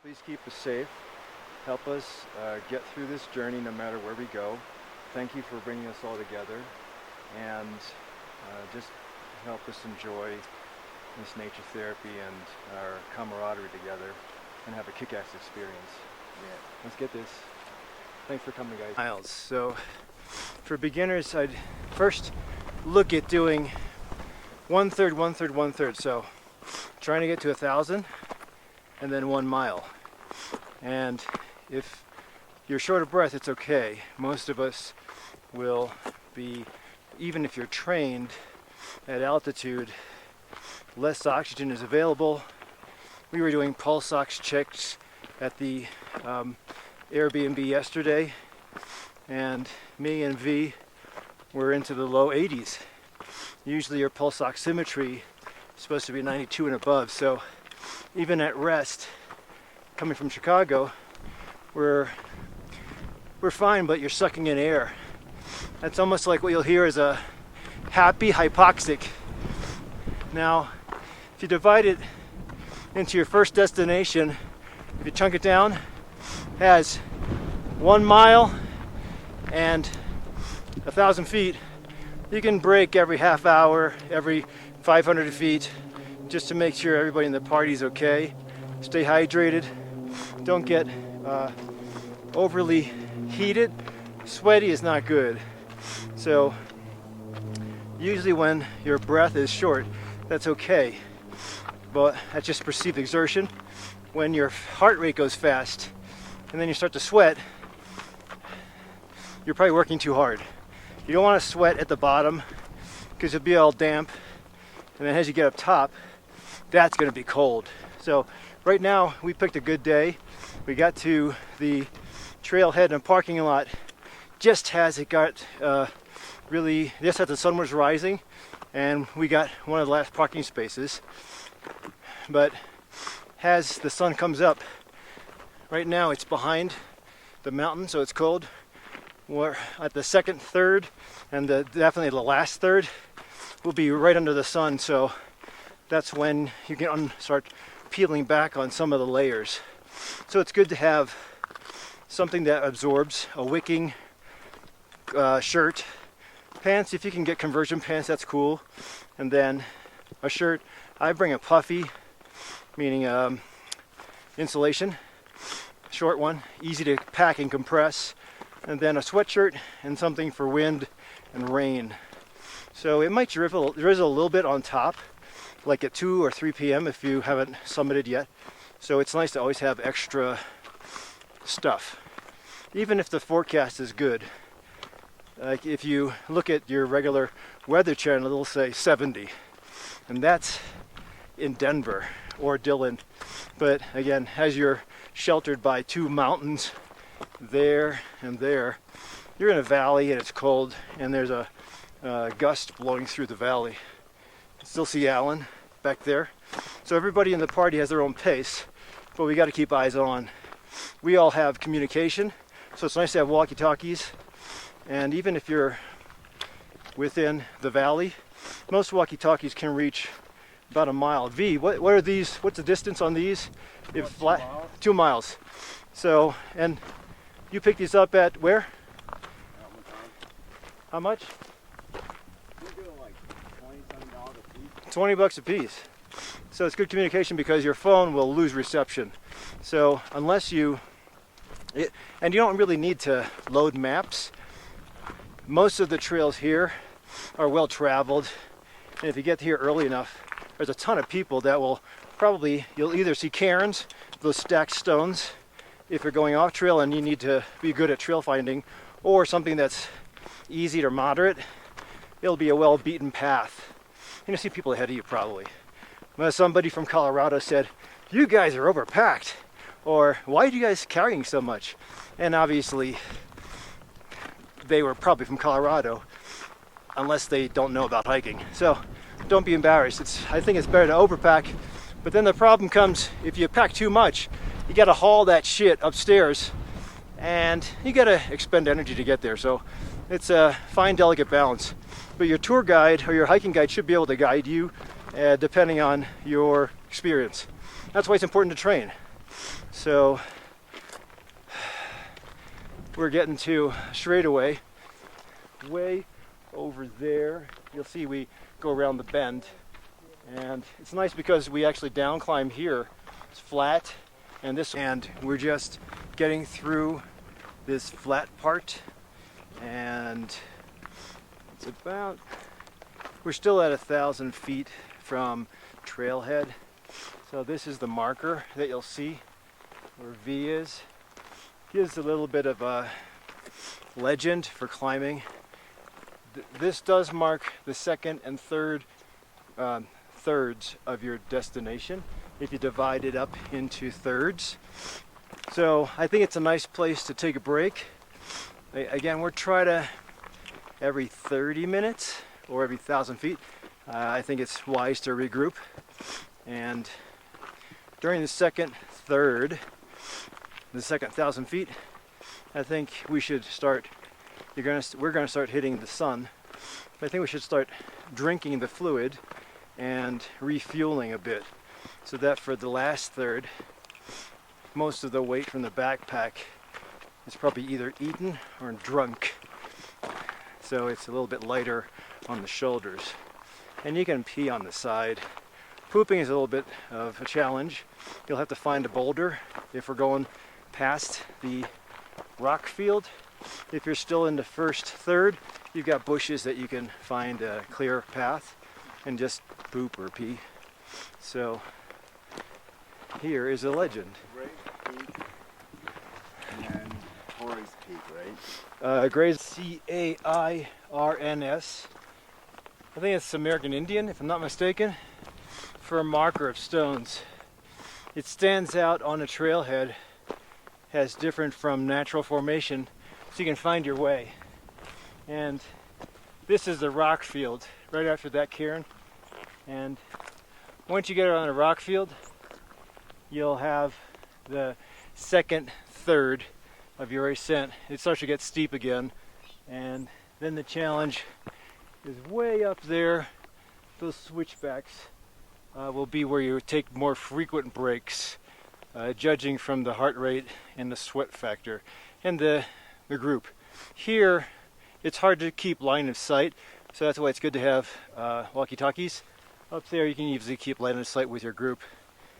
Please keep us safe. Help us get through this journey no matter where we go. Thank you for bringing us all together, and just help us enjoy this nature therapy and our camaraderie together and have a kick-ass experience. Yeah. Let's get this. Thanks for coming, guys. Miles. So for beginners, I'd first look at doing 1/3, 1/3, 1/3. So trying to get to 1,000 and then 1 mile. And if you're short of breath, it's okay. Most of us will be, even if you're trained at altitude, less oxygen is available. We were doing pulse ox checks at the Airbnb yesterday, and me and V were into the low 80s. Usually your pulse oximetry is supposed to be 92 and above, so even at rest, coming from Chicago, we're fine, but you're sucking in air. That's almost like what you'll hear as a happy hypoxic. Now, if you divide it into your first destination, if you chunk it down, has 1 mile and 1,000 feet. You can break every half hour, every 500 feet, just to make sure everybody in the party's okay. Stay hydrated. Don't get overly heated. Sweaty is not good. So usually when your breath is short, that's okay. But that's just perceived exertion. When your heart rate goes fast and then you start to sweat, you're probably working too hard. You don't want to sweat at the bottom because you'll be all damp. And then as you get up top, that's going to be cold. So right now we picked a good day. We got to the trailhead and parking lot just as it got just as the sun was rising, and we got one of the last parking spaces. But as the sun comes up, right now it's behind the mountain, so it's cold. We're at the second third, and definitely the last third will be right under the sun, so that's when you can start peeling back on some of the layers. So it's good to have something that absorbs, a wicking shirt, pants. If you can get conversion pants, that's cool, and then a shirt. I bring a puffy, meaning insulation, short one, easy to pack and compress, and then a sweatshirt and something for wind and rain. So it might drizzle a little bit on top, like at 2 or 3 p.m. if you haven't summited yet. So it's nice to always have extra stuff, even if the forecast is good. Like if you look at your regular weather channel, it'll say 70, and that's in Denver or Dillon. But again, as you're sheltered by 2 mountains there and there, you're in a valley and it's cold, and there's a gust blowing through the valley. Still see Alan back there. So everybody in the party has their own pace, but we got to keep eyes on. We all have communication, so it's nice to have walkie-talkies. And even if you're within the valley, most walkie-talkies can reach about 1 mile. V, what are these? What's the distance on these? If flat, 2 miles. So, and you pick these up at where? How much? We're doing like $27 a piece. $20 a piece. So it's good communication because your phone will lose reception. So unless and you don't really need to load maps. Most of the trails here are well traveled, and if you get here early enough, there's a ton of people that will you'll either see cairns, those stacked stones, if you're going off trail and you need to be good at trail finding, or something that's easy or moderate. It'll be a well-beaten path. And you'll see people ahead of you probably. Somebody from Colorado said, "You guys are overpacked," or "Why are you guys carrying so much?" And obviously they were probably from Colorado, unless they don't know about hiking. So don't be embarrassed. I think it's better to overpack. But then the problem comes if you pack too much. You got to haul that shit upstairs, and you got to expend energy to get there. So it's a fine, delicate balance. But your tour guide or your hiking guide should be able to guide you depending on your experience. That's why it's important to train. So we're getting to straightaway way over there. You'll see we go around the bend, and it's nice because we actually down climb here. It's flat, and we're just getting through this flat part, and it's about, we're still at 1,000 feet from trailhead. So this is the marker that you'll see where V is. Gives a little bit of a legend for climbing. This does mark the second and third thirds of your destination if you divide it up into thirds. So I think it's a nice place to take a break. Again, we're trying to every 30 minutes or every 1,000 feet. I think it's wise to regroup. And during the second third, the second 1,000 feet, I think we should start, we're gonna start hitting the sun. I think we should start drinking the fluid and refueling a bit, so that for the last third, most of the weight from the backpack is probably either eaten or drunk. So it's a little bit lighter on the shoulders. And you can pee on the side. Pooping is a little bit of a challenge. You'll have to find a boulder if we're going past the rock field. If you're still in the first third, you've got bushes that you can find a clear path and just poop or pee. So here is a legend. And Torrey's Peak, right? Gray's C-A-I-R-N-S. I think it's American Indian, if I'm not mistaken, for a marker of stones. It stands out on a trailhead, has different from natural formation, so you can find your way. And this is the rock field, right after that cairn. And once you get on a rock field, you'll have the second third of your ascent. It starts to get steep again, and then the challenge is way up there. Those switchbacks will be where you take more frequent breaks, judging from the heart rate and the sweat factor and the group. Here, it's hard to keep line of sight, so that's why it's good to have walkie-talkies. Up there, you can easily keep line of sight with your group.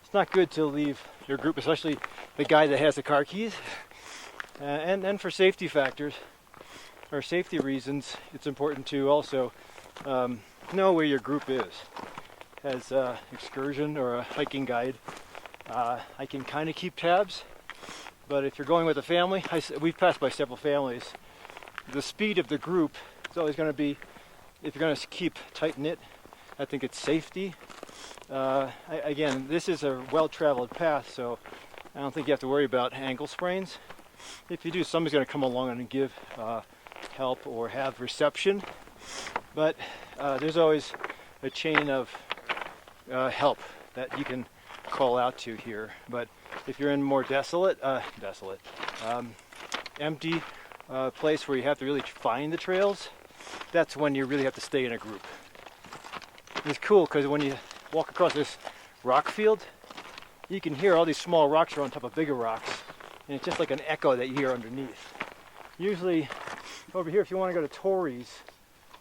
It's not good to leave your group, especially the guy that has the car keys. And for safety factors, or safety reasons, it's important to also know where your group is. As an excursion or a hiking guide, I can kind of keep tabs, but if you're going with a family, we've passed by several families, the speed of the group is always going to be, if you're going to keep tight-knit, I think it's safety. Again, this is a well-traveled path, so I don't think you have to worry about ankle sprains. If you do, somebody's going to come along and give help or have reception, but there's always a chain of help that you can call out to here. But if you're in more empty place where you have to really find the trails, that's when you really have to stay in a group. It's cool because when you walk across this rock field, you can hear all these small rocks are on top of bigger rocks, and it's just like an echo that you hear underneath. Usually over here, if you want to go to Torrey's,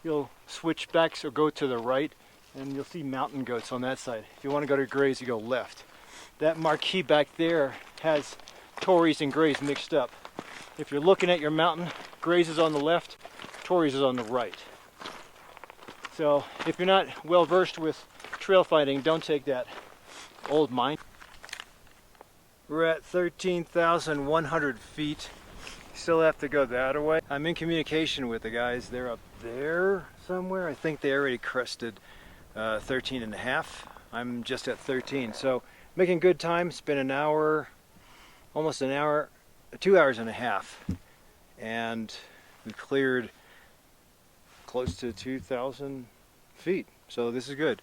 you'll switch back or go to the right, and you'll see mountain goats on that side. If you want to go to Gray's, you go left. That marquee back there has Torrey's and Gray's mixed up. If you're looking at your mountain, Gray's is on the left, Torrey's is on the right. So if you're not well versed with trail finding, don't take that old mine. We're at 13,100 feet. Still have to go that way. I'm in communication with the guys. They're up there somewhere. I think they already crested 13 and a half. I'm just at 13. So making good time. It's been an hour, almost an hour, 2 hours and a half. And we cleared close to 2,000 feet. So this is good.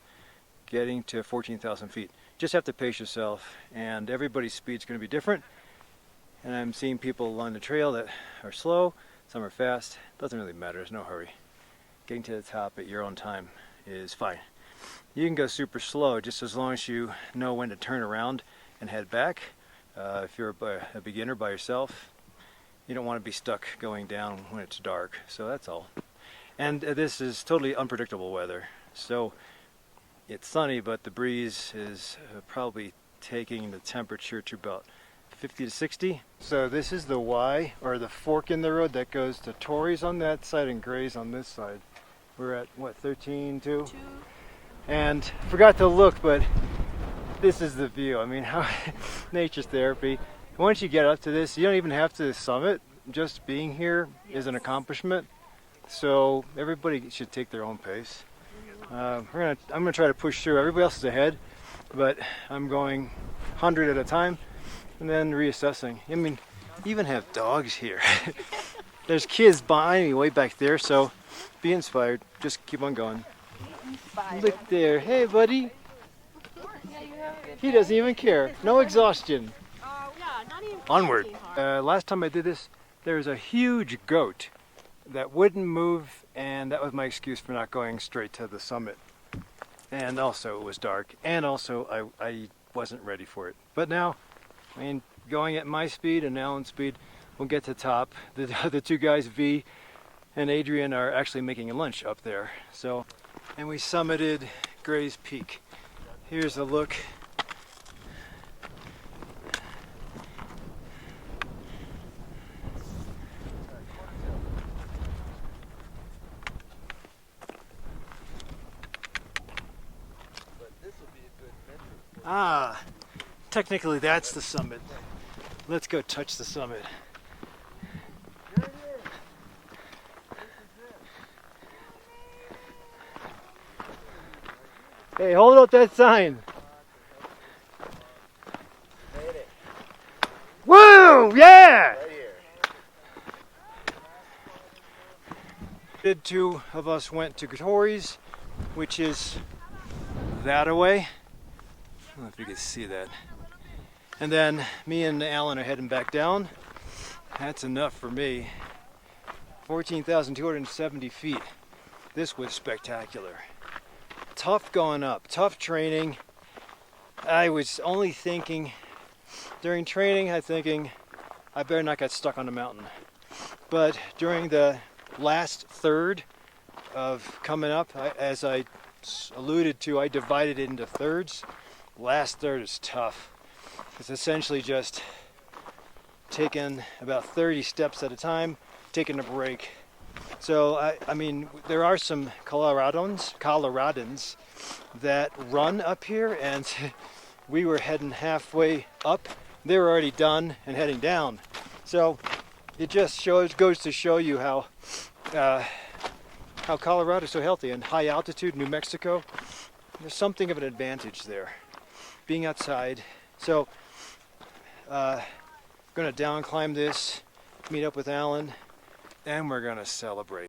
Getting to 14,000 feet. Just have to pace yourself, and everybody's speed's going to be different. And I'm seeing people along the trail that are slow, some are fast. Doesn't really matter, there's no hurry. Getting to the top at your own time is fine. You can go super slow just as long as you know when to turn around and head back. If you're a beginner by yourself, you don't want to be stuck going down when it's dark. So that's all. And this is totally unpredictable weather. So it's sunny, but the breeze is probably taking the temperature to about 50 to 60. So this is the Y, or the fork in the road that goes to Torrey's on that side and Gray's on this side. We're at what, 13.2? And forgot to look, but this is the view. I mean, how nature's therapy. Once you get up to this, you don't even have to summit. Just being here is an accomplishment. So everybody should take their own pace. I'm gonna try to push through. Everybody else is ahead, but I'm going 100 at a time and then reassessing. I mean, you even have dogs here. There's kids behind me way back there, so be inspired. Just keep on going. Look there. Hey, buddy. He doesn't even care. No exhaustion. Onward. Last time I did this, there was a huge goat that wouldn't move, and that was my excuse for not going straight to the summit. And also it was dark, and also I wasn't ready for it. But now, I mean, going at my speed and Alan's speed, we'll get to the top. The two guys, V and Adrian, are actually making lunch up there. So, and we summited Gray's Peak. Here's a look. Ah, technically that's the summit. Let's go touch the summit. Hey, hold up that sign. Woo! Yeah! Two of us went to Torrey's, which is that away. I don't know if you can see that. And then me and Alan are heading back down. That's enough for me. 14,270 feet. This was spectacular. Tough going up, tough training. I was only thinking, during training, I better not get stuck on the mountain. But during the last third of coming up, as I alluded to, I divided it into thirds. Last third is tough. It's essentially just taking about 30 steps at a time, taking a break. So, I mean, there are some Coloradans that run up here, and we were heading halfway up. They were already done and heading down. So it just goes to show you how Colorado is so healthy. And high altitude, New Mexico, there's something of an advantage there. Being outside. So gonna down climb this, meet up with Alan, and we're gonna celebrate.